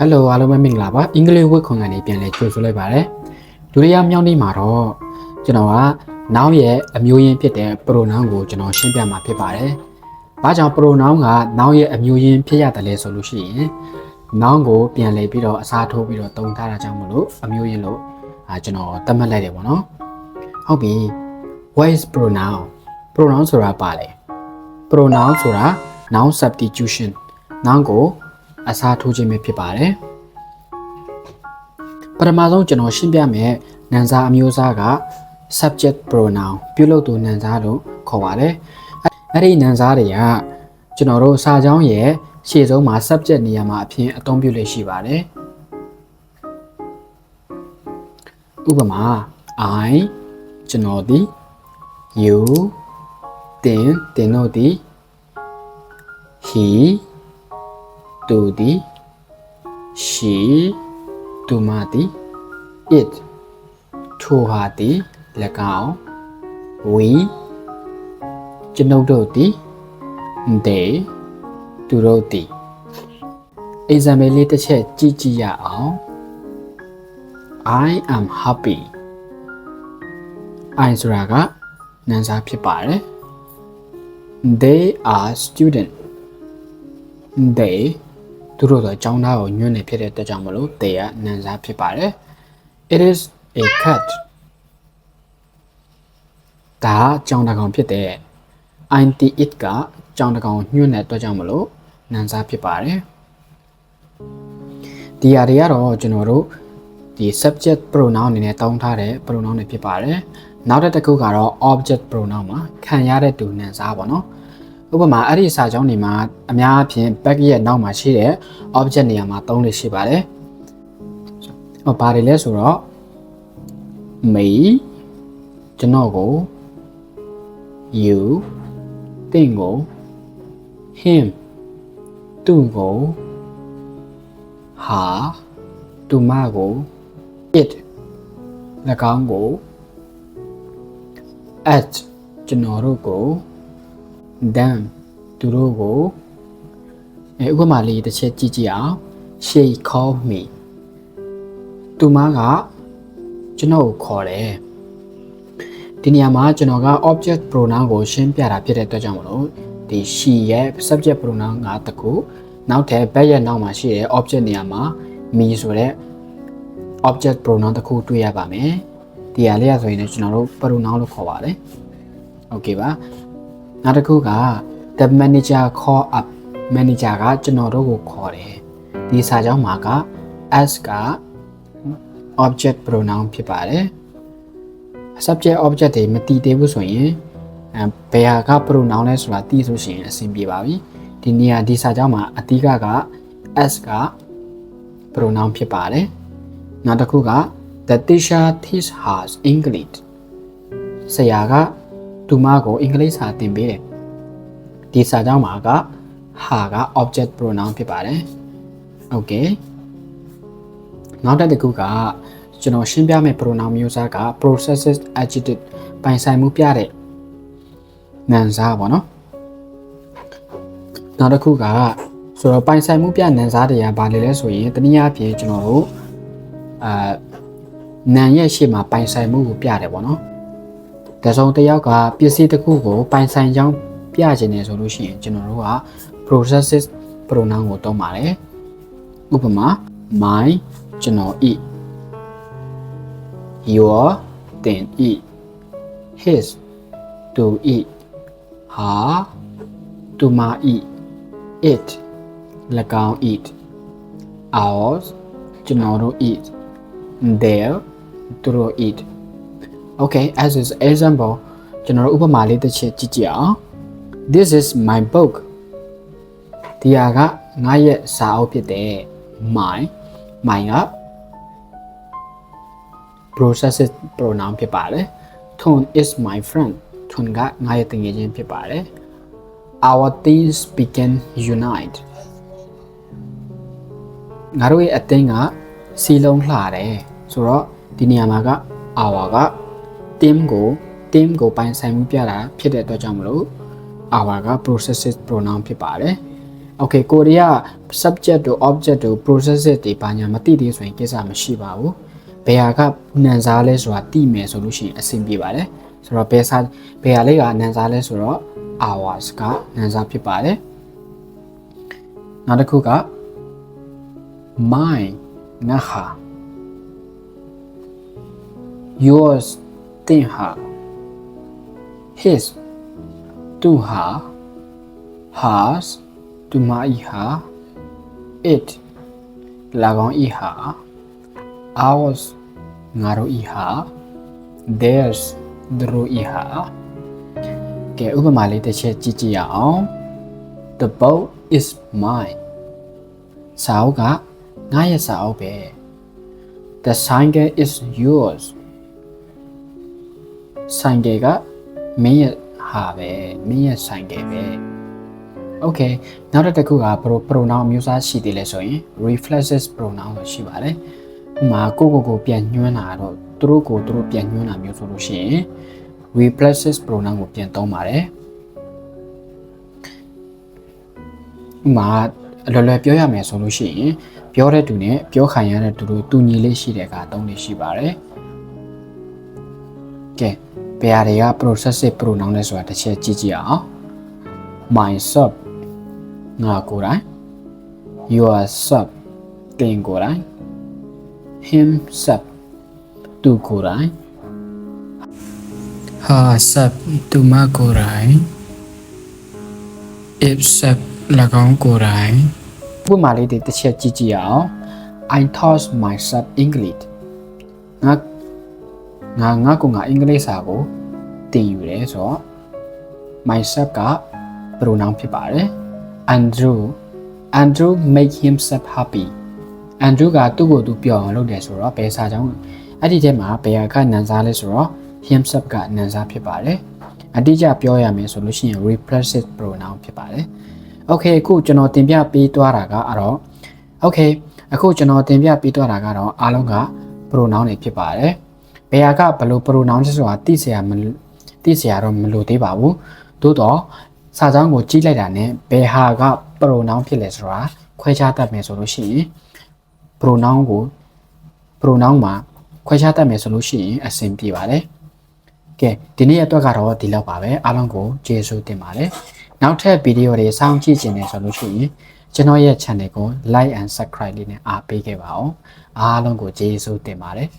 Hello အားလုံးပဲမင်္ဂလာပါအင်္ဂလိပ်ဝတ်ခွန်ကနေပြန်လဲကြိုဆိုလိုက်ပါတယ်ဒုတိယမြောက်နေ့မှာတော့ကျွန်တော်က noun ရဲ့အမျိုးရင်းဖြစ်တဲ့ pronoun ကိုကျွန်တော်ရှင်းပြမှာဖြစ်ပါတယ်။ဘာကြောင့် pronoun က noun ရဲ့အမျိုးရင်းဖြစ်ရတယ်လဲဆိုလို့ရှိရင် noun ကိုပြန်လဲပြီးတော့အစားထိုးပြီးတော့သုံးထားတာကြောင့်မလို့အမျိုးရင်းလို့ကျွန်တော်သတ်မှတ်လိုက်တယ်ပေါ့နော်။ဟုတ်ပြီ what is pronoun pronoun ဆိုတာပါလေ pronoun ဆိုတာ noun substitution noun ကိုအစားထိုးခြင်းပဲဖြစ်ပါတယ်ပထမဆုံးကျွန်တော်ရှင်းပြမယ်နာမ်စာအမျိုးအစားက subject pronoun ပြုလုပ်သူနာမ်စာလို့ခေါ်ပါတယ်အဲ့ဒီနာမ်စာတွေကကျွန်တော်တို့စာကြောင်းရဲ့ရှေ့ဆုံးမှာ subject နေရာမှာအဖြစ်အသုံးပြုလေ့ရှိပါတယ်ဥပမာ I ကျွန်တော်သည် you တင်တို့သည် he သူသည် she သူမသည် it ထိုဟာသည်၎င်း we ကျွန်ုပ်တို့သည် they သူတို့သည် example လေးတစ်ချက်ကြည့်ကြည့်ရအောင် I am happy I ဆိုတာကနာမ်စာဖြစ်ပါတယ် they are student they သူတို့တော့ကျောင်းသားကိုညွှန်းနေဖြစ်တဲ့အတွက်ကြောင့်မလို့ they ကနာမ်စာဖြစ်ပါတယ် it is a cat ဒါကျောင်းတကောင်ဖြစ်တဲ့ it ကကျောင်းတကောင်ညွှန်းတဲ့အတွက်ကြောင့်မလို့နာမ်စာဖြစ်ပါတယ်ဒီအရာတွေကတော့ကျွန်တော်တို့ဒီ subject pronoun အနေနဲ့တောင်းထားတဲ့ pronoun တွေဖြစ်ပါတယ်နောက်တစ်ခုကတော့ object pronoun မှာခံရတဲ့သူနာမ်စာပေါ့နော်ဥပမာအဲ့ဒီစာကြောင်းတွေမှာအများအပြား back ရဲ့နောက်မှာရှိတဲ့ object နေရာမှာသုံးလို့ရှိပါတယ်။ဘာတွေလဲဆိုတော့ me ကျွန်တော်ကို you သင်ကို him သူ့ကို her သူမကို it ၎င်းကို at ကျွန်တော်တို့ကိုthem သူတို့ကိုဥပမာလေးတစ်ချက်ကြည့်ကြည့်အောင် she called me သူမကကျွန်တော်ကိုခေါ်တယ်ဒီနေရာမှာကျွန်တော်က object pronoun ကိုရှင်းပြတာဖြစ်တဲ့အတွက်ကြောင့်မလို့ဒီ she ရဲ့ subject pronoun ကတခုနောက်ထပ် back ရဲ့နောက်မှာရှိတဲ့ object နေရာမှာ me ဆိုတဲ့ object pronoun တခုတွေ့ရပါမယ်ဒီဟာလေးရဆိုရင်လည်းကျွန်တော်တို့ pronoun လို့ခေါ်ပါတယ် okay ပါနောက်တစ်ခုက the manager call up manager ကကျွန်တော်တို့ကိုခေါ်တယ်ဒီစာကြောင်းမှာက as က object pronoun ဖြစ်ပါတယ် subject object တွေမတည်သေးဘူးဆိုရင်ဘယ်ဟာက pronoun လဲဆိုတာသိဆိုရှင်အဆင်ပြေပါပြီဒီနေရာဒီစာကြောင်းမှာအဓိက as က pronoun ဖြစ်ပါတယ်နောက်တစ်ခုက the teacher teaches us English ဆရာကသူမကိုအင်္ဂလိပ်စာသင်ပေးတယ်ဒီစာကြောင်းမှာက ha က object pronoun ဖြစ်ပါတယ် okay နောက်တစ်ခုကကျွန်တော်ရှင်းပြမယ့် pronoun မျိုးစားက possessive adjective ပိုင်ဆိုင်မှုပြတဲ့နာမ်စာပေါ့နော်နောက်တစ်ခုကဆိုတော့ပိုင်ဆိုင်မှုပြနာမ်စာတွေကဘာလဲလဲဆိုရင်တနည်းအားဖြင့်ကျွန်တော်တို့နာမ်ရဲ့ရှေ့မှာပိုင်ဆိုင်မှုကိုပြတယ်ပေါ့နော်တစုံတစ်ယောက်ကပစ္စည်းတစ်ခုကိုပိုင်ဆိုင်ကြောင်းပြချင်တယ်ဆိုလို့ရှိရင်ကျွန်တော်တို့က possessive pronoun ကိုသုံးပါတယ်ဥပမာ my ကျွန်တော် eat your သင် eat his သူ eat her သူမ eat it ၎င်း eat ours ကျွန်တော်တို့ eat their သူတို့ eat okay as an example ကျွန်တော်တို့ဥပမာလေးတစ်ချက်ကြည့်ကြည့်အောင် this is my book ဒီဟာကငါရဲ့စာအုပ်ဖြစ်တယ် my က possessive pronoun ဖြစ်ပါတယ် Tone is my friend Tone ကငါရဲ့တငယ်ချင်းဖြစ်ပါတယ် our teams begin unite ငါတို့ရဲ့အသင်းကစီလုံးလှတယ်ဆိုတော့ဒီနေရာမှာက our က team ကိုပိုင်ဆိုင်မှုပြတာဖြစ်တဲ့အတွက်ကြောင့်မလို့ our က possessive pronoun ဖြစ်ပါတယ် Okay ကိုရီးယား subject တို့ object တို့ processes တွေဘာညာမသိသေးဆိုရင်ကိစ္စမရှိပါဘူးဘယ်ဟာကနန်စားလဲဆိုတာသိမယ်ဆိုလို့ရှိရင်အဆင်ပြေပါတယ်ဆိုတော့ဘယ်ဟာလေးကနန်စားလဲဆိုတော့ hours ကနန်စားဖြစ်ပါတယ်နောက်တစ်ခုက mine ငါဟာ yours တင်ဟာ his သူဟာ hers သူမဤဟာ it လာကောင်ဤဟာ ours ငါတို့ဤဟာ theirs သူတို့ဤဟာကဲဥပမာလေးတစ်ချက်ကြည့်ကြည့်ရအောင် the boat is mine စာအုပ်ကငါရဲ့စာအုပ်ပဲ the cycle is yours ဆိုင်ကယ်ကမင်းရဲ့ဟာပဲမင်းရဲ့ဆိုင်ကယ်ပဲ Okay နောက်တစ်ခုက pronoun မျိုးစားရှိသေးလဲဆိုရင် reflexive pronoun လို့ရှိပါတယ်ဥပမာကိုပြန်ညွှန်းတာတော့သူတို့ပြန်ညွှန်းတာမျိုးဆိုလို့ရှိရင် reflexive pronoun ကိုပြန်သုံးပါတယ်ဥပမာလော်ပြောရမယ်ဆိုလို့ရှိရင်ပြောတဲ့သူနဲ့ပြောခံရတဲ့သူတို့တူညီလေးရှိတဲ့အခါသုံးလေးရှိပါတယ်ကဲဘယ်ဟာတွေက processive pronoun လဲဆိုတာတစ်ချက်ကြည့်ကြည့်အောင် myself ငါကိုယ်တိုင် yourself တင်ကိုယ်တိုင် himself သူကိုယ်တိုင် herself သူမကိုယ်တိုင် itself ၎င်းကိုယ်တိုင်ဥပမာလေးတစ်ချက်ကြည့်ကြည့်အောင် I taught myself English ငါအင်္ဂလိပ်စာကိုသင်ယူတယ်ဆိုတော့ myself က pronoun ဖြစ်ပါတယ် Andrew make himself happy Andrew ကသူ့ကိုယ်သူပျော်အောင်လုပ်တယ်ဆိုတော့ဘယ်စာကြောင့်အဲ့ဒီထဲမှာဘယ်ဟာကနန်စားလဲဆိုတော့ himself ကနန်စားဖြစ်ပါတယ်အတိအကျပြောရမယ်ဆိုလို့ရှိရင် reflexive pronoun ဖြစ်ပါတယ် Okay အခုကျွန်တော်တင်ပြပေးသွားတာကတော့အားလုံးက pronoun တွေဖြစ်ပါတယ်ဘယ်ဟာကဘယ်လို pronoun ဆိုတာသိစရာတော့မလိုသေးပါဘူးသို့တော့စာကြောင်းကိုကြည့်လိုက်တာနဲ့ဘယ်ဟာက pronoun ဖြစ်လဲဆိုတာခွဲခြားတတ်မယ်ဆိုလို့ရှိရင် pronoun မှာခွဲခြားတတ်မယ်ဆိုလို့ရှိရင်အဆင်ပြေပါတယ်ကဲဒီနေ့အတွက်ကတော့ဒီလောက်ပါပဲအားလုံးကိုကျေးဇူးတင်ပါတယ်နောက်ထပ်ဗီဒီယိုတွေစောင့်ကြည့်ခြင်းနဲ့ဆိုလို့ရှိရင်ကျွန်တော်ရဲ့ channel ကို like and subscribe လေးနဲ့အားပေးခဲ့ပါအောင်အားလုံးကိုကျေးဇူးတင်ပါတယ်